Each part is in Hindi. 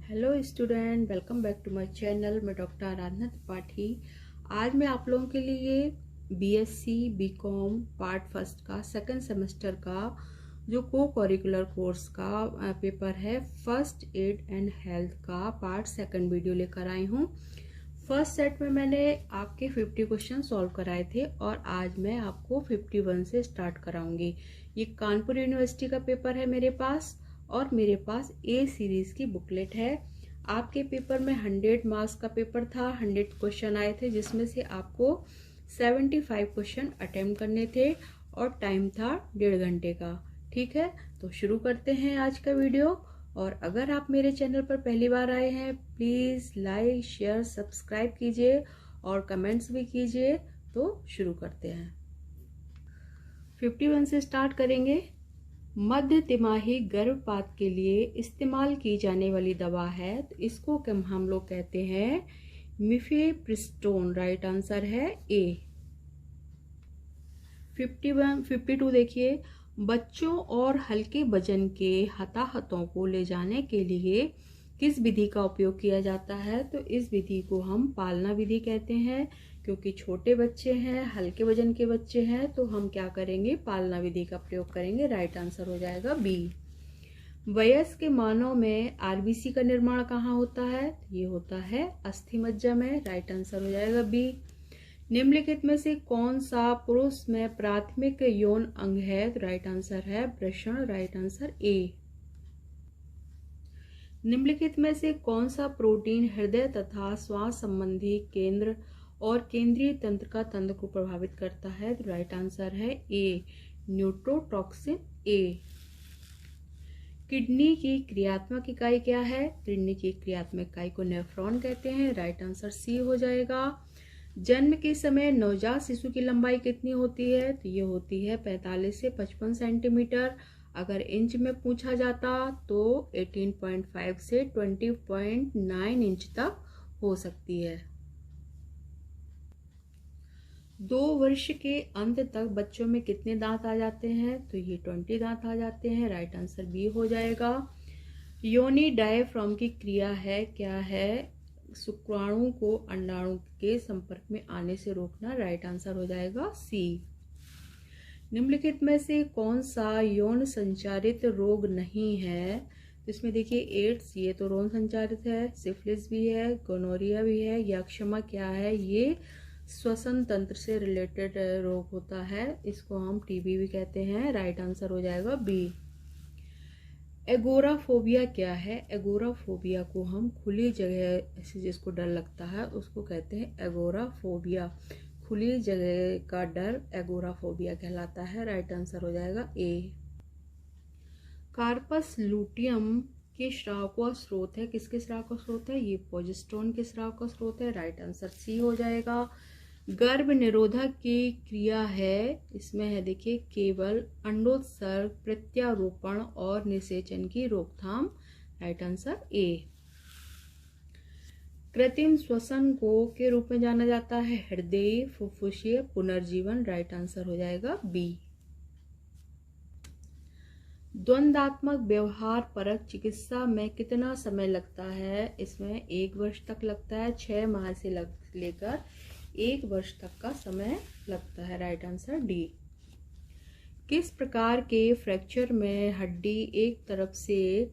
Hello student, welcome back to my channel. मैं डॉक्टर आराधना त्रिपाठी। आज मैं आप लोगों के लिए बीएससी बीकॉम पार्ट फर्स्ट का सेकंड सेमेस्टर का जो को करिकुलर कोर्स का पेपर है फर्स्ट एड एंड हेल्थ का पार्ट सेकंड वीडियो लेकर आई हूँ। फर्स्ट सेट में मैंने आपके 50 क्वेश्चन सॉल्व कराए थे और आज मैं आपको 51 से स्टार्ट कराऊंगी। ये कानपुर यूनिवर्सिटी का पेपर है मेरे पास और मेरे पास ए सीरीज की बुकलेट है। आपके पेपर में 100 मार्क्स का पेपर था, 100 क्वेश्चन आए थे जिसमें से आपको 75 क्वेश्चन अटेम्प्ट करने थे और टाइम था 1.5 घंटे का। ठीक है, तो शुरू करते हैं आज का वीडियो। और अगर आप मेरे चैनल पर पहली बार आए हैं प्लीज लाइक शेयर सब्सक्राइब कीजिए और कमेंट्स भी कीजिए। तो शुरू करते हैं। 51 से स्टार्ट करेंगे। मध्य तिमाही गर्भपात के लिए इस्तेमाल की जाने वाली दवा है, तो इसको हम लोग कहते हैं मिफेप्रिस्टोन। राइट आंसर है ए। 52 देखिए, बच्चों और हल्के वजन के हताहतों को ले जाने के लिए किस विधि का उपयोग किया जाता है, तो इस विधि को हम पालना विधि कहते हैं। क्योंकि छोटे बच्चे हैं, हल्के वजन के बच्चे हैं, तो हम क्या करेंगे, पालना विधि का प्रयोग करेंगे। राइट आंसर हो जाएगा बी। वयस्क मानव में आरबीसी का निर्माण कहाँ होता है, ये होता है अस्थि मज्जा में। राइट आंसर हो जाएगा बी। निम्नलिखित में से कौन सा पुरुष में प्राथमिक यौन अंग है, तो राइट आंसर है वृषण। Right answer A. निम्नलिखित में से कौन सा प्रोटीन हृदय तथा श्वास संबंधी केंद्र और केंद्रीय तंत्र का तंत्र को प्रभावित करता है, तो राइट आंसर है ए न्यूरोटॉक्सिन ए। किडनी की क्रियात्मक इकाई क्या है, किडनी की क्रियात्मक इकाई को नेफ्रॉन कहते हैं। राइट आंसर सी हो जाएगा। जन्म के समय नवजात शिशु की लंबाई कितनी होती है, तो ये होती है 45 से 55 सेंटीमीटर। अगर इंच में पूछा जाता तो 18.5 से 20.9 इंच तक हो सकती है। 2 वर्ष के अंत तक बच्चों में कितने दांत आ जाते हैं, तो ये 20 दांत आ जाते हैं। राइट आंसर बी हो जाएगा। योनि डायफ्राम की क्रिया है क्या है, शुक्राणु को अंडाणु के संपर्क में आने से रोकना। राइट आंसर हो जाएगा सी। निम्नलिखित में से कौन सा यौन संचारित रोग नहीं है, तो इसमें देखिए एड्स, ये तो यौन संचारित है। सिफिलिस भी है, गोनोरिया भी है। यक्षमा क्या है, ये श्वसन तंत्र से रिलेटेड रोग होता है, इसको हम टीबी भी कहते हैं। राइट आंसर हो जाएगा बी। एगोराफोबिया क्या है, एगोराफोबिया को हम खुली जगह से जिसको डर लगता है उसको कहते हैं एगोराफोबिया। खुली जगह का डर एगोराफोबिया कहलाता है। राइट आंसर हो जाएगा ए। कार्पस लूटियम के स्राव का स्रोत है, किसके स्राव का स्रोत है, ये प्रोजेस्टेरोन के स्राव का स्रोत है। राइट आंसर सी हो जाएगा। गर्भ निरोधक की क्रिया है, इसमें है देखिए केवल अंडोत्सर्ग, प्रत्यारोपण और निषेचन की रोकथाम। Right answer A. कृत्रिम श्वसन को के रूप में जाना जाता है हृदय फुफ्फुसीय पुनर्जीवन। राइट आंसर हो जाएगा बी। द्वंद्वात्मक व्यवहार परक चिकित्सा में कितना समय लगता है, इसमें 1 वर्ष तक लगता है। 6 माह से लेकर 1 वर्ष तक का समय लगता है। Right answer D. किस प्रकार के फ्रैक्चर में हड्डी एक तरफ से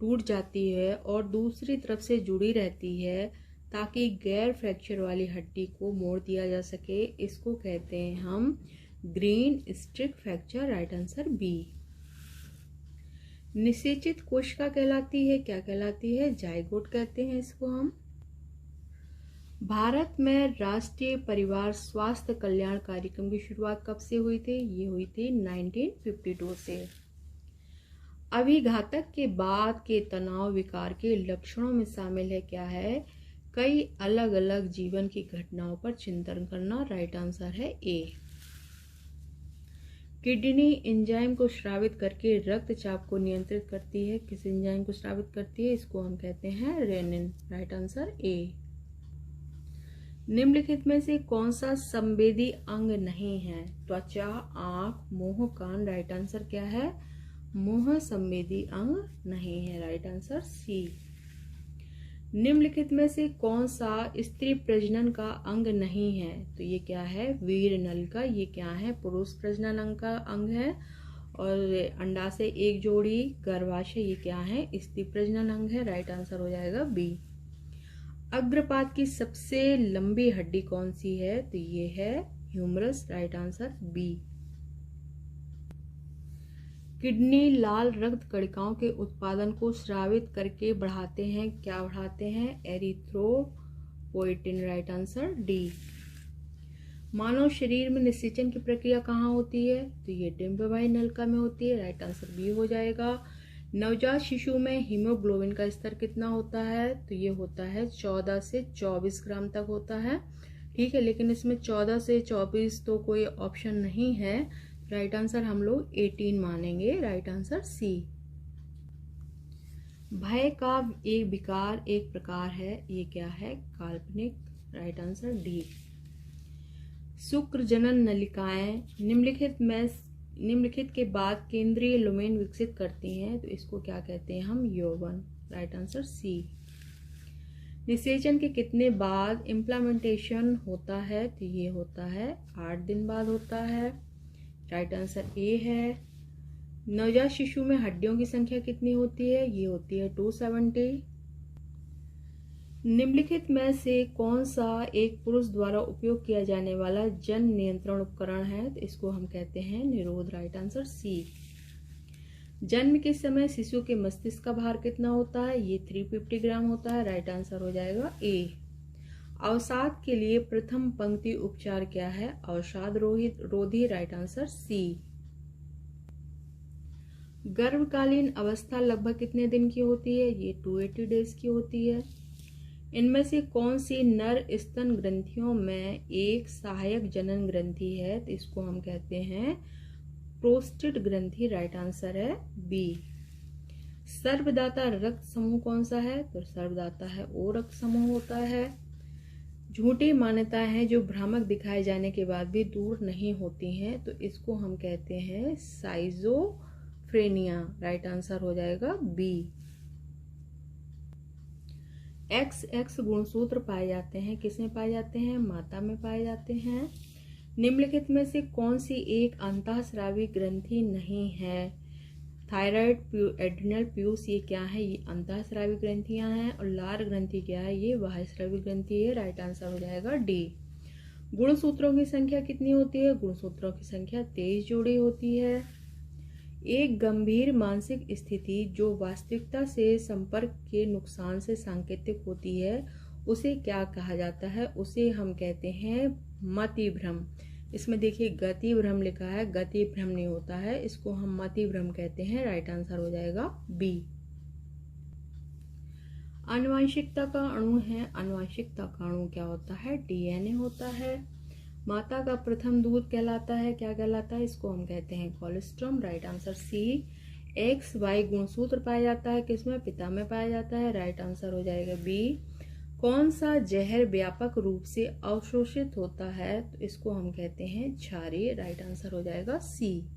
टूट जाती है और दूसरी तरफ से जुड़ी रहती है ताकि गैर फ्रैक्चर वाली हड्डी को मोड़ दिया जा सके, इसको कहते हैं हम green stick fracture. Right answer B. निषेचित कोशिका कहलाती है, क्या कहलाती है, जाइगोट कहते हैं इसको हम। भारत में राष्ट्रीय परिवार स्वास्थ्य कल्याण कार्यक्रम की शुरुआत कब से हुई थी, ये हुई थी 1952 से। अभिघातक के बाद के तनाव विकार के लक्षणों में शामिल है क्या है, कई अलग अलग जीवन की घटनाओं पर चिंतन करना। राइट आंसर है ए। किडनी एंजाइम को स्रावित करके रक्तचाप को नियंत्रित करती है, किस एंजाइम को स्रावित करती है, इसको हम कहते हैं रेनिन। Right answer A. निम्नलिखित में से कौन सा संवेदी अंग नहीं है, त्वचा, आंख, मुंह, कान। राइट आंसर क्या है, मुंह संवेदी अंग नहीं है। Right answer C. निम्नलिखित में से कौन सा स्त्री प्रजनन का अंग नहीं है? तो ये क्या है? वीर नलिका। ये क्या है? पुरुष प्रजनन अंग का अंग है। और अंडाशय एक जोड़ी, गर्भाशय, ये क्या है? स्त्री प्रजनन अंग है। राइट आंसर हो जाएगा बी। अग्रपाद की सबसे लंबी हड्डी कौन सी है? तो ये है humerus. Right answer B. Kidney लाल रक्त कणिकाओं के उत्पादन को स्रावित करके बढ़ाते हैं। क्या बढ़ाते हैं? एरिथ्रोपोएटिन। Right answer D. मानव शरीर में निषेचन की प्रक्रिया कहाँ होती है? तो ये डिंबवाही नलिका में होती है। राइट आंसर बी हो जाएगा। नवजात शिशु में हीमोग्लोबिन का स्तर कितना होता है? तो ये होता है 14 से 24 ग्राम तक होता है। ठीक है, लेकिन इसमें 14 से 24 तो कोई ऑप्शन नहीं है। राइट आंसर हम लोग 18 मानेंगे। Right answer C. भय का एक विकार एक प्रकार है। ये क्या है? काल्पनिक। Right answer D. शुक्र जनन नलिकाएं निम्नलिखित के बाद केंद्रीय लुमेन विकसित करती हैं। तो इसको क्या कहते हैं हम? यौवन। Right answer C. निषेचन के कितने बाद इम्प्लामेंटेशन होता है? तो ये होता है 8 दिन बाद होता है। राइट आंसर ए है। नवजात शिशु में हड्डियों की संख्या कितनी होती है? ये होती है 270। निम्नलिखित में से कौन सा एक पुरुष द्वारा उपयोग किया जाने वाला जन नियंत्रण उपकरण है? तो इसको हम कहते हैं निरोध। Right answer C. जन्म के समय शिशु के मस्तिष्क का भार कितना होता है? ये 350 ग्राम होता है। राइट आंसर हो जाएगा ए। अवसाद के लिए प्रथम पंक्ति उपचार क्या है? अवसाद रोधी। राइट आंसर सी। गर्भकालीन अवस्था लगभग कितने दिन की होती है? ये 280 डेज की होती है। इनमें से कौन सी नर स्तन ग्रंथियों में एक सहायक जनन ग्रंथि है? तो इसको हम कहते हैं प्रोस्टेट ग्रंथि। राइट आंसर है बी। सर्वदाता रक्त समूह कौन सा है? तो सर्वदाता है ओ रक्त समूह होता है। झूठी मान्यताएं हैं जो भ्रामक दिखाए जाने के बाद भी दूर नहीं होती हैं। तो इसको हम कहते हैं साइजोफ्रेनिया। राइट आंसर हो जाएगा बी। XX गुणसूत्र पाए जाते हैं। किसमें पाए जाते हैं? माता में पाए जाते हैं। निम्नलिखित में से कौन सी एक अंतःस्रावी ग्रंथि नहीं है? थायराइड, एड्रिनल, पीयूष, ये क्या है? ये अंतःस्रावी ग्रंथियां हैं। और लार ग्रंथि क्या है? ये बाह्यस्रावी ग्रंथि है। राइट आंसर हो जाएगा डी। गुणसूत्रों की संख्या कितनी होती है? गुणसूत्रों की संख्या 23 जोड़ी होती है। एक गंभीर मानसिक स्थिति जो वास्तविकता से संपर्क के नुकसान से सांकेतिक होती है, उसे क्या कहा जाता है? उसे हम कहते हैं मति भ्रम। इसमें देखिए गति भ्रम लिखा है, गति भ्रम नहीं होता है, इसको हम मति भ्रम कहते हैं। राइट आंसर हो जाएगा बी। आनुवंशिकता का अणु है। आनुवंशिकता का अणु क्या होता है? डीएनए होता है। माता का प्रथम दूध कहलाता है, क्या कहलाता है? इसको हम कहते हैं colostrum. Right answer C. XY गुणसूत्र पाया जाता है किसमें? पिता में पाया जाता है। राइट आंसर हो जाएगा बी। कौन सा जहर व्यापक रूप से अवशोषित होता है? तो इसको हम कहते हैं क्षारीय। राइट आंसर हो जाएगा सी।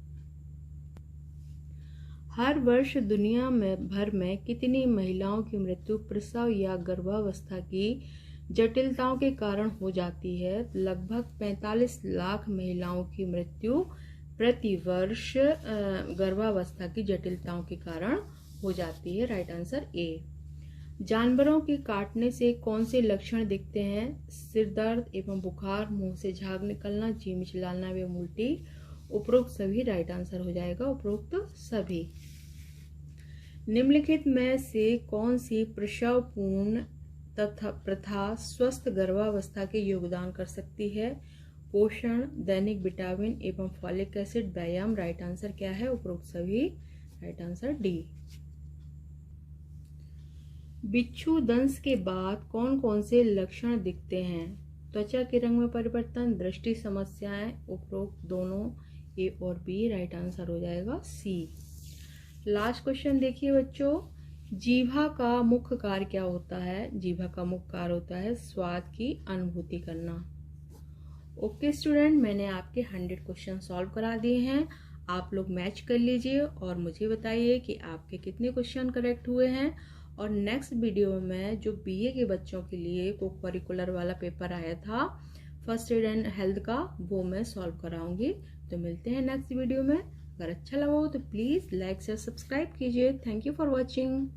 हर वर्ष दुनिया में भर में कितनी महिलाओं की मृत्यु प्रसव या गर्भावस्था की जटिलताओं के कारण हो जाती है? लगभग 45 लाख महिलाओं की मृत्यु प्रति वर्ष गर्भावस्था की जटिलताओं के कारण हो जाती है। Right answer A. जानवरों के काटने से कौन से लक्षण दिखते हैं? सिर दर्द एवं बुखार, मुंह से झाग निकलना, जी मिचलाना एवं उल्टी, उपरोक्त सभी। राइट आंसर हो जाएगा उपरोक्त सभी। निम्नलिखित में से कौन सी प्रसवपूर्ण तथा प्रथा स्वस्थ गर्भावस्था के योगदान कर सकती है? पोषण, दैनिक विटामिन एवं फॉलिक एसिड, व्यायाम। राइट आंसर क्या है? उपरोक्त सभी। Right answer D. बिच्छू दंश के बाद कौन कौन से लक्षण दिखते हैं? त्वचा के रंग में परिवर्तन, दृष्टि समस्याएं, उपरोक्त दोनों, ए और बी। राइट आंसर हो जाएगा सी। लास्ट क्वेश्चन देखिए बच्चों, जीभा का मुख्य कार्य क्या होता है? जीभा का मुख्य कार्य होता है स्वाद की अनुभूति करना। ओके स्टूडेंट, मैंने आपके 100 क्वेश्चन सॉल्व करा दिए हैं। आप लोग मैच कर लीजिए और मुझे बताइए कि आपके कितने क्वेश्चन करेक्ट हुए हैं और नेक्स्ट वीडियो में मैं जो बीए के बच्चों के लिए को करिकुलर वाला पेपर आया था फर्स्ट एड एंड हेल्थ का, वो मैं सॉल्व कराऊंगी। तो मिलते हैं नेक्स्ट वीडियो में। अगर अच्छा लगा हो तो प्लीज़ लाइक शेयर सब्सक्राइब कीजिए। Thank you for watching.